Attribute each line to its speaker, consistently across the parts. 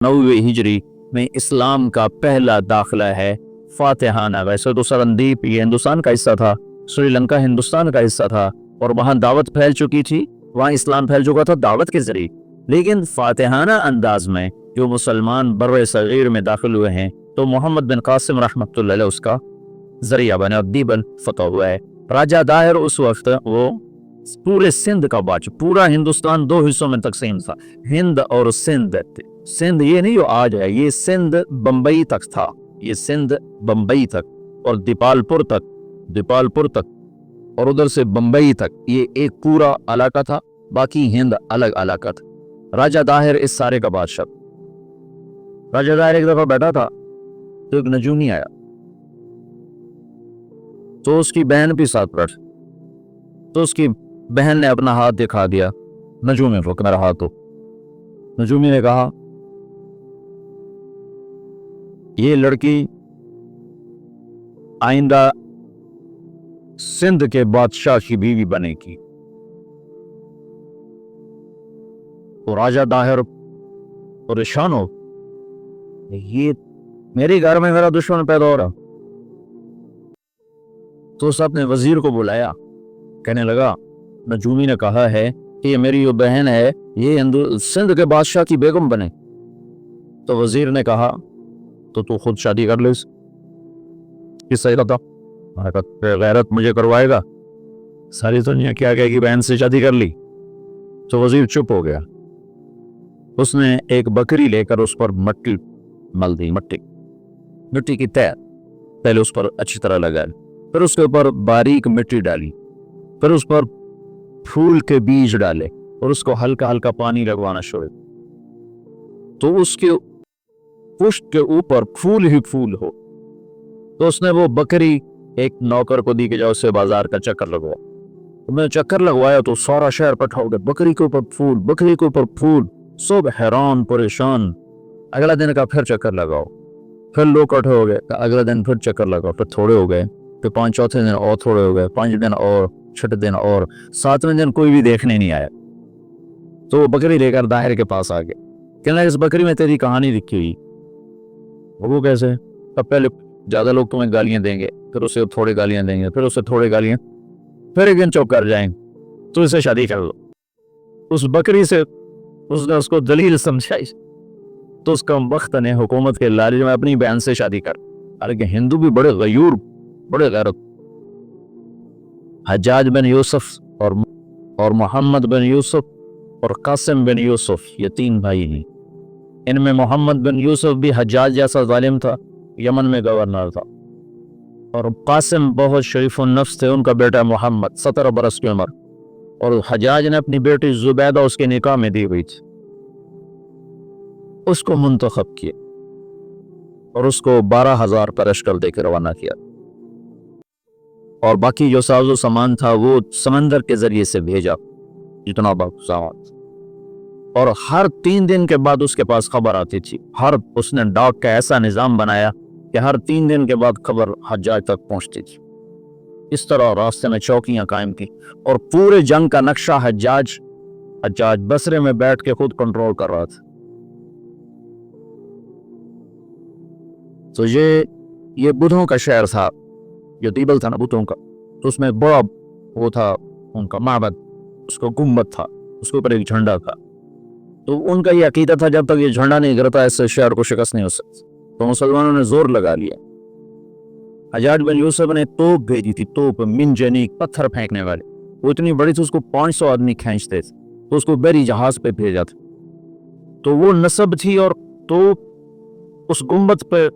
Speaker 1: 90 हिजरी में इस्लाम का पहला दाखिला है फातिहाना। वैसे तो सरनदीप ये हिंदुस्तान का हिस्सा था, श्रीलंका हिंदुस्तान का हिस्सा था और वहाँ दावत फैल चुकी थी, वहाँ इस्लाम फैल चुका था दावत के जरिए। लेकिन फातिहाना अंदाज में जो मुसलमान बर्रे सगीर में दाखिल हुए हैं तो मोहम्मद बिन कासिम रहमतुल्लाह अलैह उसका जरिया बने और दीबन फतह हुआ है। राजा दाहिर उस वक्त वो पूरे सिंध का बादशाह, पूरा हिंदुस्तान 2 हिस्सों में तकसीम था, हिंद और सिंध। सिंध ये नहीं जो आज है, ये सिंध बंबई तक था, ये सिंध बंबई तक और दीपालपुर तक और उधर से बंबई तक ये एक पूरा इलाका था, बाकी हिंद अलग इलाका था। राजा दाहिर इस सारे का बादशाह। राजा दाहिर एक दफा बैठा था तो एक नजूमी आया, तो उसकी बहन भी साथ बैठ, तो उसकी बहन ने अपना हाथ दिखा दिया नजूमी को, मेरा हाथ। तो नजूमी ने कहा ये लड़की आइंदा सिंध के बादशाह की बीवी बनेगी। तो राजा दाहिर परेशान हो, ये मेरे घर में मेरा दुश्मन पैदा हो रहा। तो उस अपने वजीर को बुलाया, कहने लगा नजूमी ने कहा है कि ये मेरी जो बहन है ये सिंध के बादशाह की बेगम बने। तो वजीर ने कहा तो तू खुद शादी कर ले सही रहता। गैरत मुझे करवाएगा, सारी दुनिया क्या कहेगी बहन से शादी कर ली। तो वजीर चुप हो गया। उसने एक बकरी लेकर उस पर मट्टी मल दी, मिट्टी की तैर पहले उस पर अच्छी तरह लगाई, फिर उसके ऊपर बारीक मिट्टी डाली, फिर उस पर फूल के बीज डाले और उसको हल्का हल्का पानी लगवाना शुरू। तो उसके पुष्ट के ऊपर फूल ही फूल हो। तो उसने वो बकरी एक नौकर को दी कि जाओ उससे बाजार का चक्कर लगवाओ। तो मैं चक्कर लगवाया तो सारा शहर इकट्ठा हो गया, बकरी के ऊपर फूल, बकरी के ऊपर फूल, सब हैरान परेशान। अगला दिन का फिर चक्कर लगाओ, फिर लोग इकट्ठे हो गए, अगला दिन फिर चक्कर लगाओ, फिर थोड़े हो गए, फिर 5 चौथे दिन और थोड़े हो गए, 5 दिन और, 6 दिन और, 7वें दिन कोई भी देखने नहीं आया। तो वो बकरी लेकर दाहिर के पास आ गए, कहने लगे इस बकरी में तेरी कहानी लिखी हुई। वो कैसे? तब पहले ज्यादा लोग तुम्हें गालियां देंगे, फिर उसे थोड़ी गालियां देंगे, फिर उसे थोड़ी गालियां, फिर एक दिन चुप कर जाएंगे, तो इसे शादी कर लो। उस बकरी से उसने उसको दलील समझाई तो उसका वक्त ने हुकूमत के लालच में अपनी बहन से शादी कर। हालांकि हिंदू भी बड़े गयूर, बड़े गैरत। हज्जाज बिन यूसुफ और मोहम्मद बिन यूसुफ और कासिम बिन यूसुफ, ये 3 भाई हैं। इनमें मोहम्मद बिन यूसुफ भी हज्जाज जैसा जालिम था, यमन में गवर्नर था, और कासिम बहुत शरीफ नफ्स थे। उनका बेटा मोहम्मद 17 बरस की उम्र, और हज्जाज ने अपनी बेटी जुबैदा उसके निकाह में दी हुई थी, उसको मुंतखब किया और उसको 12,000 का लश्कर देकर रवाना किया। और बाकी जो साजो सामान था वो समंदर के जरिए से भेजा, जितना सामान। और हर 3 दिन के बाद उसके पास खबर आती थी। उसने डाक का ऐसा निजाम बनाया कि हर 3 दिन के बाद खबर हज्जाज तक पहुंचती थी। इस तरह रास्ते में चौकियां कायम की और पूरे जंग का नक्शा हज्जाज बसरे में बैठ के खुद कंट्रोल कर रहा था। तो ये बुद्धों का शहर था, जो दीबल था ना बुद्धों का, तो उसमें बड़ा वो था उनका माबद, उसको गुम्बद था, उसके ऊपर एक झंडा था। तो उनका ये अकीदा था जब तक ये झंडा नहीं गिरता ऐसे शहर को शिकस्त नहीं हो सकती। तो मुसलमानों ने जोर लगा लिया। हज्जाज बिन यूसुफ ने तोप भेजी थी, तोप मिनजनीक, पत्थर फेंकने वाले, वो इतनी बड़ी थी उसको 500 आदमी खींचते थे। तो उसको बरी जहाज पे भेजा था। तो वो नस्ब थी और तो उस गुम्बद पे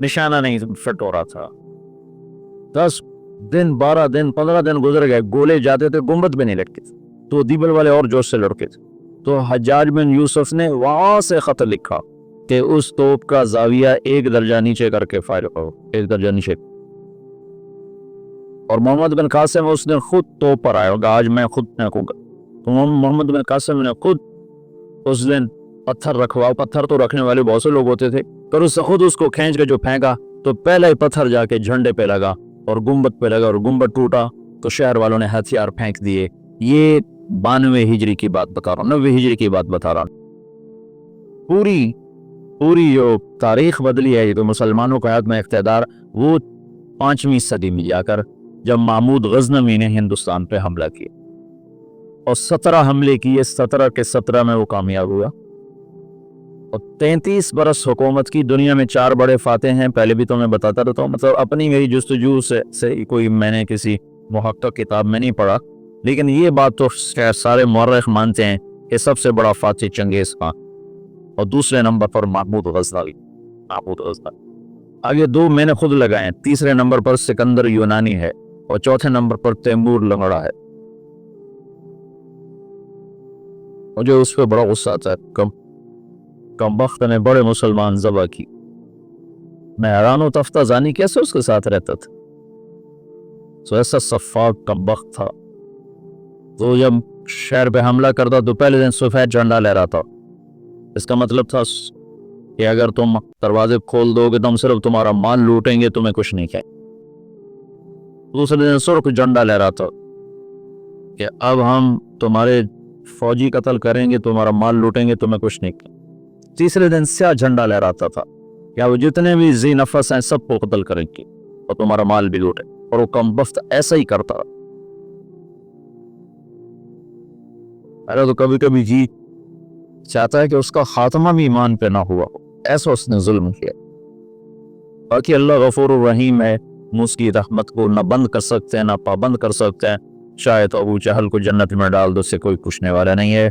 Speaker 1: निशाना नहीं फिट हो रहा था। 10 दिन 12 दिन 15 दिन गुजर गए, गोले जाते थे, गुम्बद पे नहीं लटके थे। तो दीबल वाले और जोश से लड़के थे। तो हज्जाज बिन यूसुफ ने वहां से खत लिखा कि उस तोप का जाविया 1 दर्जा नीचे करके फायर करो, 1 दर्जा नीचे। और मोहम्मद बिन कासिम उसने खुद तोप पर आया होगा, आज मैं खुद फेंकूंगा। तो मोहम्मद बिन कासिम ने खुद उस दिन पत्थर रखवाओ, पत्थर तो रखने वाले बहुत से लोग होते थे, पर उससे खुद उसको खींच के जो फेंका तो पहला ही पत्थर जाके झंडे पे लगा और गुम्बद पे लगा और गुम्बद टूटा। तो शहर वालों ने हथियार फेंक दिए। ये 92 हिजरी की बात बता रहा हूँ, 90 हिजरी की बात बता रहा हूँ। पूरी पूरी जो तारीख बदली है, ये तो मुसलमानों के हाथ में इख्तियार, वो 5वीं सदी में जाकर जब महमूद गजनवी ने हिंदुस्तान पे हमला किया और 17 हमले किए, 17 के 17 में वो कामयाब हुआ। और 33 बरस हुकूमत की, दुनिया में 4 बड़े फातेह हैं, पहले भी तो मैं बताता रहता हूँ, मतलब अपनी मेरी जुस्तजू से कोई मैंने किसी मुहक्किक किताब में नहीं पढ़ा, लेकिन ये बात तो सारे मुअर्रिख मानते हैं कि सबसे बड़ा फातिह चंगेज़ खान और दूसरे नंबर पर महमूद गजनवी। आगे 2 मैंने खुद लगाए हैं, तीसरे नंबर पर सिकंदर यूनानी है और चौथे नंबर पर तैमूर लंगड़ा है। मुझे उस पर बड़ा गुस्सा आता है, कम वक्त ने बड़े मुसलमान ज़बा की। मैं हैरान व तफ्ताज़ानी कैसे उसके साथ रहता था। तो ऐसा सफ़ाक कम वक्त था, तो जब शहर पे हमला करता तो पहले दिन सफ़ेद झंडा लहराता। इसका मतलब था कि अगर तुम दरवाजे खोल दोगे तो हम सिर्फ तुम्हारा माल लूटेंगे, तुम्हें कुछ नहीं कहेंगे। दूसरे दिन सुर्ख झंडा लहराता कि अब हम तुम्हारे फौजी कत्ल करेंगे, तुम्हारा माल लूटेंगे, तुम्हें कुछ नहीं कहेंगे। तीसरे दिन स्याह झंडा लहराता था कि वो जितने भी जी नफस हैं सबको कत्ल करेंगे और तुम्हारा माल भी लूटे। और वो कम वक्त ऐसा ही करता। अरे तो कभी कभी जी चाहता है कि उसका खात्मा भी ईमान पे ना हुआ हो, ऐसा उसने जुल्म किया। बाकी अल्लाह गफूर रहीम है, उसकी रहमत को न बंद कर सकते हैं ना पाबंद कर सकते हैं। शायद तो अबू जहल को जन्नत में डाल दो, उससे कोई पूछने वाला नहीं है।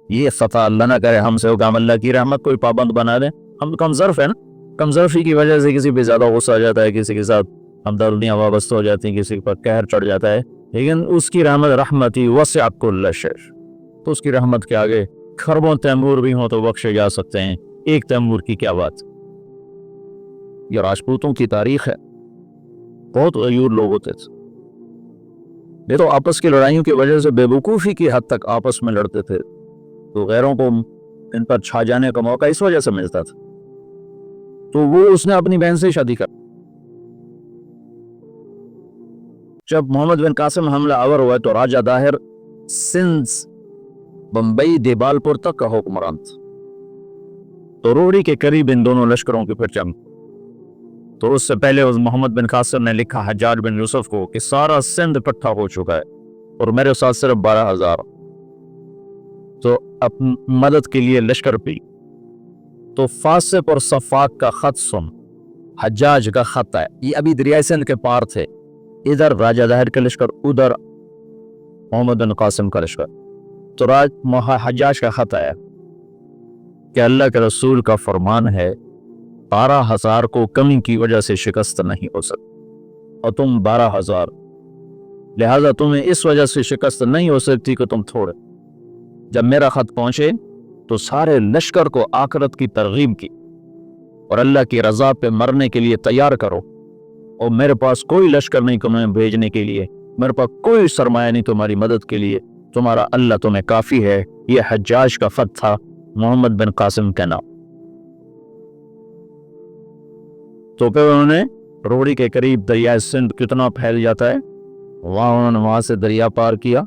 Speaker 1: ये खता अल्लाह ना करे हमसे होगा, अल्लाह की रहमत कोई पाबंद बना दे। हम कमजर्फ है ना, कमजर्फी की वजह से किसी पे ज्यादा गुस्सा आ जाता है, किसी के साथ हमदर्दियाँ वाबस्ता हो जाती हैं, किसी पर कहर चढ़ जाता है। लेकिन उसकी रहमती वसिअत कुल्ल शै, तो उसकी रहमत के आगे खरबों तैमूर भी हों तो बख्शे जा सकते हैं। एक तैमूर की क्या बात। ये राजपूतों की तारीख है, बहुत गयूर लोग होते थे। ये तो आपस की लड़ाइयों की वजह से बेवकूफ़ी की हद तक आपस में लड़ते थे, तो गैरों को इन पर छा जाने का मौका इस वजह से मिलता था। तो वो उसने अपनी बहन से शादी कर। जब मोहम्मद बिन कासिम हमला आवर हुआ तो राजा दाहिर सिंध, बंबई, देबालपुर तक का हुक्मरान था। तो रोहड़ी के करीब इन दोनों लश्करों की फिर जंग। तो उससे पहले उस मोहम्मद बिन कासिम ने लिखा हज्जाज बिन यूसुफ को कि सारा सिंध इकट्ठा हो चुका है और मेरे साथ सिर्फ 12,000, तो अब मदद के लिए लश्कर भी। तो फासिक और सफाक का खत सुन, हज्जाज का खत है। ये अभी दरिया सिंध के पार थे, इधर राजा दाहिर का लश्कर, उधर मोहम्मद बिन कासिम का लश्कर। तो हज्जाज का खत आया कि अल्लाह के रसूल का फरमान है 12,000 को कमी की वजह से शिकस्त नहीं हो सकती और तुम 12,000, लिहाजा तुम्हें इस वजह से शिकस्त नहीं हो सकती कि तुम थोड़े। जब मेरा खत पहुंचे तो सारे लश्कर को आखिरत की तरगीब की और अल्लाह की रजा पे मरने के लिए तैयार करो, और मेरे पास कोई लश्कर नहीं तुम्हें भेजने के लिए, मेरे पास कोई सरमाया नहीं तुम्हारी मदद के लिए, तुम्हारा अल्लाह तुम्हें काफी है। यह हज्जाज का खत था मोहम्मद बिन कासिम के नाम। तो फिर उन्होंने रोहड़ी के करीब दरिया सिंध कितना फैल जाता है, उन्होंने वहां से दरिया पार किया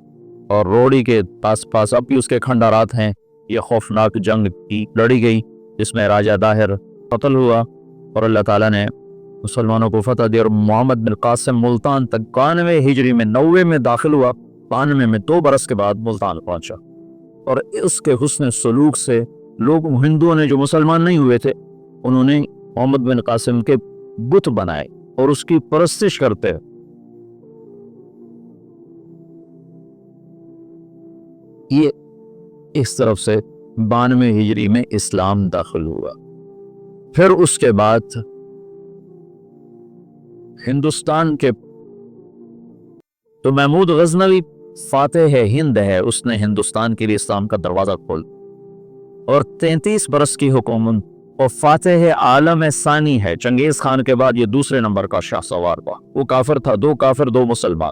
Speaker 1: और रोहड़ी के पास पास अब भी उसके खंडारात हैं। यह खौफनाक जंग की लड़ी गई जिसमें राजा दाहिर कत्ल हुआ और अल्लाह ताला ने मुसलमानों को फतह दी और मोहम्मद बिन कासिम मुल्तान तक 91 हिजरी में 90 में दाखिल हुआ, 92 में 2 बरस के बाद मुल्तान पहुंचा। और उसके हुस्न सलूक से लोग, हिंदुओं ने जो मुसलमान नहीं हुए थे, उन्होंने मोहम्मद बिन कासिम के बुत बनाए और उसकी परस्तिश करते हैं। ये इस तरफ से 92 हिजरी में इस्लाम दाखिल हुआ। फिर उसके बाद हिंदुस्तान के तो महमूद गजनवी फातेह है हिंद है, उसने हिंदुस्तान के लिए इस्लाम का दरवाजा खोल और 33 बरस की हुकूमत और फातेह आलम सानी है। चंगेज खान के बाद ये दूसरे नंबर का शाह सवार हुआ। वो काफिर था, 2 काफिर 2 मुसलमान,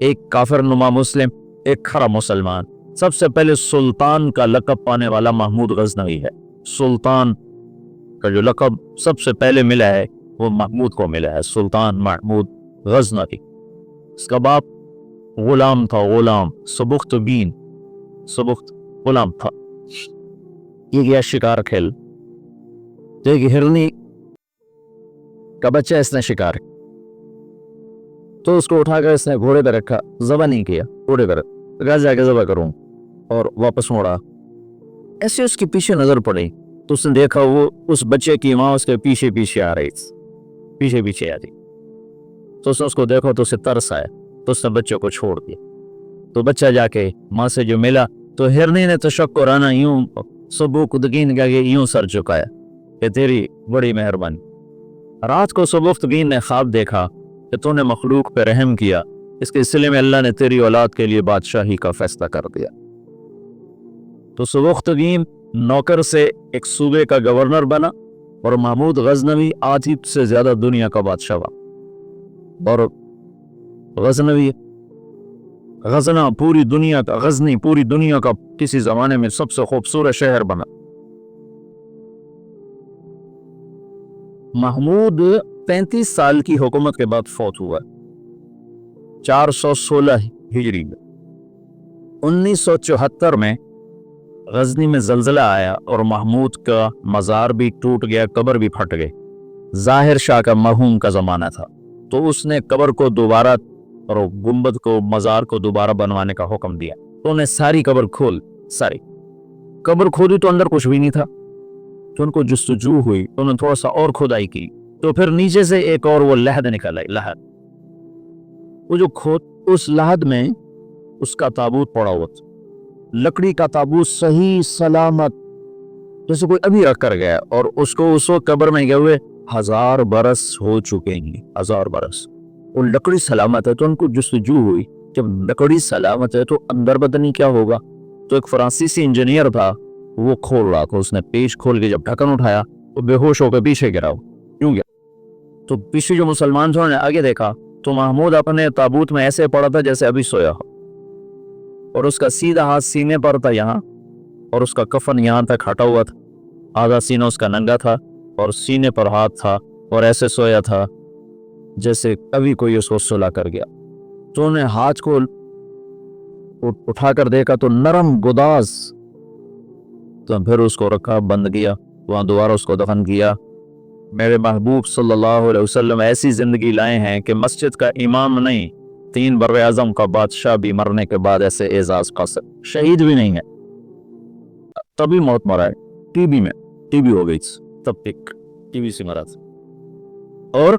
Speaker 1: एक काफिर नुमा मुस्लिम, एक खरा मुसलमान। सबसे पहले सुल्तान का लक़ब पाने वाला महमूद गजनवी है। सुल्तान का जो लक़ब सबसे पहले मिला है वो महमूद को मिला है, सुल्तान महमूद गजनवी। इसका बाप गुलाम था, गुलाम सुबुख्त बीन, सुबुख्त गुलाम था। ये गया शिकार खेल एक हिरनी का बच्चा इसने शिकार किया, तो उसको उठाकर इसने घोड़े पर रखा, ज़बह नहीं किया, घोड़े पर कहा जाके ज़बह करूँ, और वापस मुड़ा। ऐसे उसके पीछे नजर पड़ी तो उसने देखा वो उस बच्चे की माँ उसके पीछे पीछे आ रही, पीछे पीछे आ रही। तो उसने उसको देखा तो उसे तरस आया, तो उसने बच्चे को छोड़ दिया। तो बच्चा जाके माँ से जो मिला तो हिरनी ने तशक्कुराना यूं सबूकदगीन का यूं सर झुकाया कि तेरी बड़ी मेहरबानी। रात को सबूकदगीन ने ख्वाब देखा कि तूने मखलूक पे रहम किया, इसके सिले में अल्लाह ने तेरी औलाद के लिए बादशाही का फैसला कर दिया। तो सबूकदगीन नौकर से एक सूबे का गवर्नर बना और महमूद गजनवी आधी से ज्यादा दुनिया का बादशाह बना। और गजनवी गजना पूरी दुनिया का, गजनी पूरी दुनिया का किसी जमाने में सबसे खूबसूरत शहर बना। महमूद 35 साल की हुकूमत के बाद फौत हुआ 416 हिजरी में। 1974 में गजनी में जलजला आया और महमूद का मज़ार भी टूट गया, कब्र भी फट गई। जाहिर शाह का मरहूम का ज़माना था, तो उसने कब्र को दोबारा और गुंबद को, मज़ार को दोबारा बनवाने का हुक्म दिया। तो उन्हें सारी कब्र सारी कब्र खोदी तो अंदर कुछ भी नहीं था। तो उनको जुस्तजू हुई तो उन्होंने थोड़ा सा और खुदाई की, तो फिर नीचे से एक और वो लहद निकल आई। लहद, वो जो उस लहद में उसका ताबूत पड़ा हुआ था, लकड़ी का ताबूत सही सलामत, जैसे कोई अभी रख कर गया। और उसको उस कब्र में गए हुए 1000 बरस हो चुके हैं, 1000 बरस। और लकड़ी सलामत है। तो उनको जुस्तजू हुई, जब लकड़ी सलामत है तो अंदर पता नहीं क्या होगा। तो एक फ्रांसीसी इंजीनियर था, वो खोल रहा था। उसने पेच खोल के जब ढक्कन उठाया तो बेहोश होकर पीछे गिरा। क्यों गया? तो पीछे जो मुसलमान थे उन्होंने आगे देखा तो महमूद अपने ताबूत में ऐसे पड़ा था जैसे अभी सोया हो, और उसका सीधा हाथ सीने पर था यहाँ, और उसका कफन यहाँ तक हटा हुआ था। आधा सीना उसका नंगा था और सीने पर हाथ था, और ऐसे सोया था जैसे कभी कोई उसको सुला कर गया। तो उन्हें हाथ को उठाकर देखा तो नरम गुदास। तो फिर उसको रखा, बंद किया, वहां दोबारा उसको दफन किया। मेरे महबूब सल्लल्लाहु अलैहि वसल्लम ऐसी जिंदगी लाए हैं कि मस्जिद का इमाम नहीं, 3 बर-ए-आज़म का बादशाह भी मरने के बाद ऐसे एजाज कासिर, शहीद भी नहीं है, तभी मौत मरा है। टीबी हो गई, तब तक टीबी से मरा था। और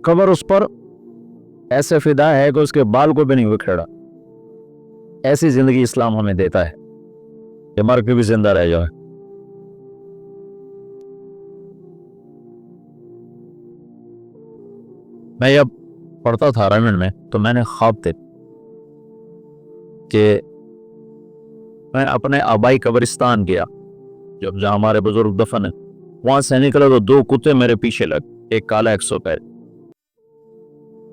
Speaker 1: कब्र उस पर ऐसे फिदा है कि उसके बाल को भी नहीं उखेड़ा। ऐसी जिंदगी इस्लाम हमें देता है कि मर के भी जिंदा रह जाए। मैं जब पढ़ता था रामायण में तो मैंने ख्वाब थे कि मैं अपने आबाई कब्रिस्तान गया, जब जहाँ हमारे बुजुर्ग दफन है, वहां से निकला तो 2 कुत्ते मेरे पीछे लग, एक काला एक सफेद।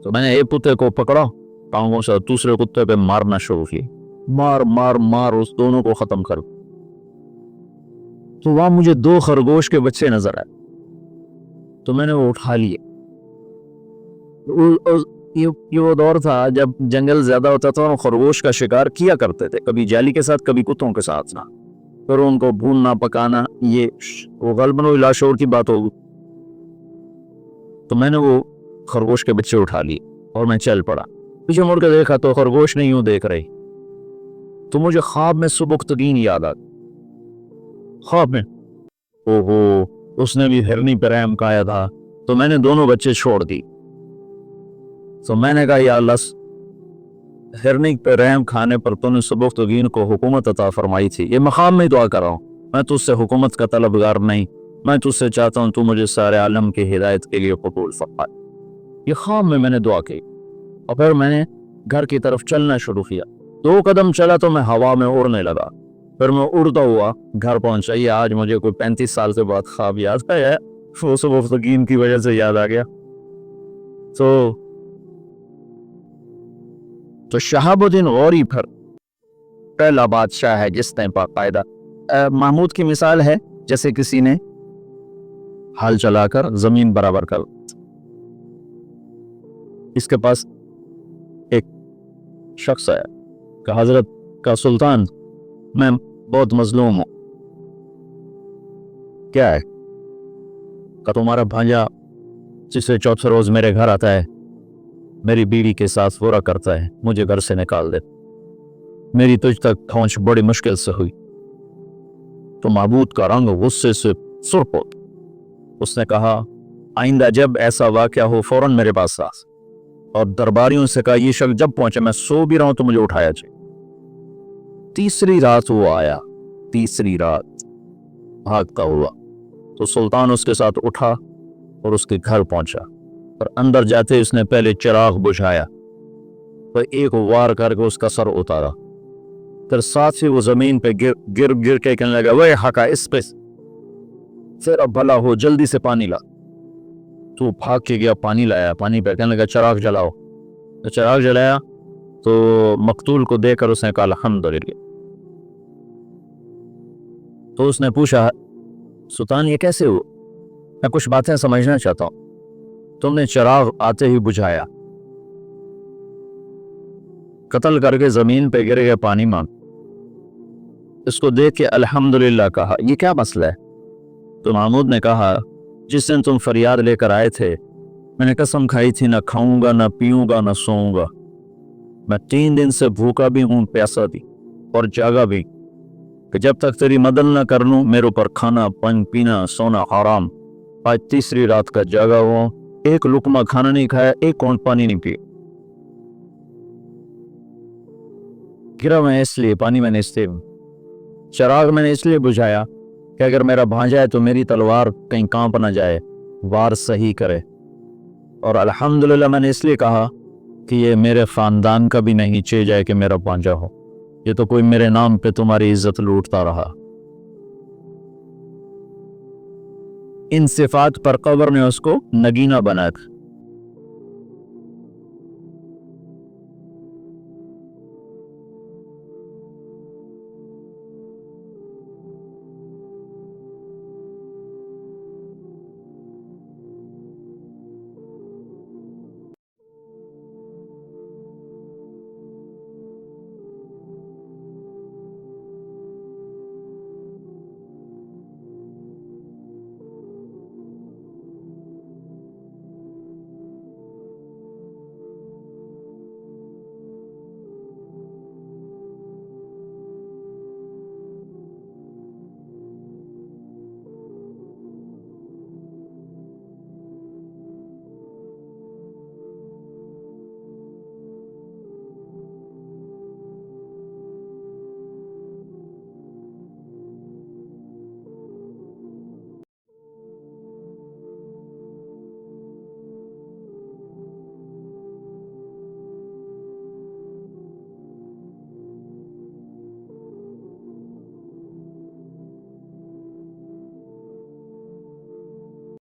Speaker 1: तो मैंने एक कुत्ते को पकड़ा टांगों से, दूसरे कुत्ते पे मारना शुरू किया, मार मार मार उस दोनों को खत्म कर। तो वहां मुझे 2 खरगोश के बच्चे नजर आए, तो मैंने वो उठा लिए। ये वो दौर था जब जंगल ज्यादा होता था और खरगोश का शिकार किया करते थे, कभी जाली के साथ कभी कुत्तों के साथ ना, फिर उनको भूनना पकाना, ये वो गलबन लाशोर की बात होगी। तो मैंने वो खरगोश के बच्चे उठा लिए और मैं चल पड़ा। पीछे मुड़ के देखा तो खरगोश नहीं यूं देख रही। तो मुझे ख्वाब में सुबुक्तगीन याद आ गई। ख्वाब में ओहो, उसने भी हिरनी पर रहम खाया था। तो मैंने दोनों बच्चे छोड़ दी। तो मैंने कहा या अल्लाह, हिरनी पे रहम खाने पर तूने सुबुक्तगीन को हुकूमत अता फरमाई थी। ये मकाम में दुआ कर रहा हूँ, मैं तुझसे हुकूमत का तलबगार नहीं, मैं तुझसे चाहता हूँ तू मुझे सारे आलम की हिदायत के लिए कबूल फरमा। ये ख्वाब में मैंने दुआ की और फिर मैंने घर की तरफ चलना शुरू किया। 2 कदम चला तो मैं हवा में उड़ने लगा, फिर मैं उड़ता हुआ घर पहुंचा। ये आज मुझे कोई 35 साल के बाद ख्वाब याद है, वो सुबुक्तगीन की वजह से याद आ गया। तो शहाबुद्दीन गौरी फिर पहला बादशाह है जिसने बाकायदा महमूद की मिसाल है जैसे किसी ने हल चलाकर जमीन बराबर कर। इसके पास एक शख्स है कि हजरत का सुल्तान, मैं बहुत मजलूम हूँ। क्या है? का तुम्हारा भांजा तीसरे चौथे रोज मेरे घर आता है, मेरी बीवी के साथ बुरा करता है, मुझे घर से निकाल दे। मेरी तुझ तक पहुंच बड़ी मुश्किल से हुई। तो माबूद का रंग गुस्से से सुर्ख हो। उसने कहा, आइंदा जब ऐसा वाकया हो फौरन मेरे पास आ। और दरबारियों से कहा, ये शख्स जब पहुंचे, मैं सो भी रहा हूं तो मुझे उठाया जाए। तीसरी रात वो आया, तीसरी रात भागता हुआ। तो सुल्तान उसके साथ उठा और उसके घर पहुंचा, और अंदर जाते उसने पहले चिराग बुझाया, तो एक वार करके उसका सर उतारा। फिर साथ ही वो जमीन पे गिर गिर के कहने लगा, वह हका इस पे, फिर अब भला हो जल्दी से पानी ला। तो भाग के गया, पानी लाया, पानी पे कहने लगा, चिराग जलाओ। तो चिराग जलाया तो मकतूल को देखकर उसने कहा, अल्हम्दुलिल्लाह। तो उसने पूछा, सुल्तान ये कैसे हो? मैं कुछ बातें समझना चाहता हूं। तुमने चिराग आते ही बुझाया, कत्ल करके जमीन पे गिर गया, पानी मांग। इसको देख के अल्हम्दुलिल्लाह कहा, ये क्या मसला है? तो महमूद ने कहा, जिस दिन तुम फरियाद लेकर आए थे, मैंने कसम खाई थी, ना खाऊंगा, ना पीऊंगा, ना सोऊंगा। मैं 3 दिन से भूखा भी हूं, प्यासा भी और जागा भी, कि जब तक तेरी मदद न कर लूं मेरे ऊपर खाना पीना सोना हराम। आज तीसरी रात का जागा हुआ, एक लुकमा खाना नहीं खाया, एक घूंट पानी नहीं पिया। गिरा मैं इसलिए, पानी मैंने इसलिए, चिराग मैंने इसलिए बुझाया कि अगर मेरा भांजा है तो मेरी तलवार कहीं कांप ना जाए, वार सही करे। और अल्हम्दुलिल्लाह मैंने इसलिए कहा कि ये मेरे खानदान का भी नहीं चे जाए कि मेरा भांजा हो, ये तो कोई मेरे नाम पे तुम्हारी इज्जत लूटता रहा। इन सिफात पर कब्र ने उसको नगीना बनाया।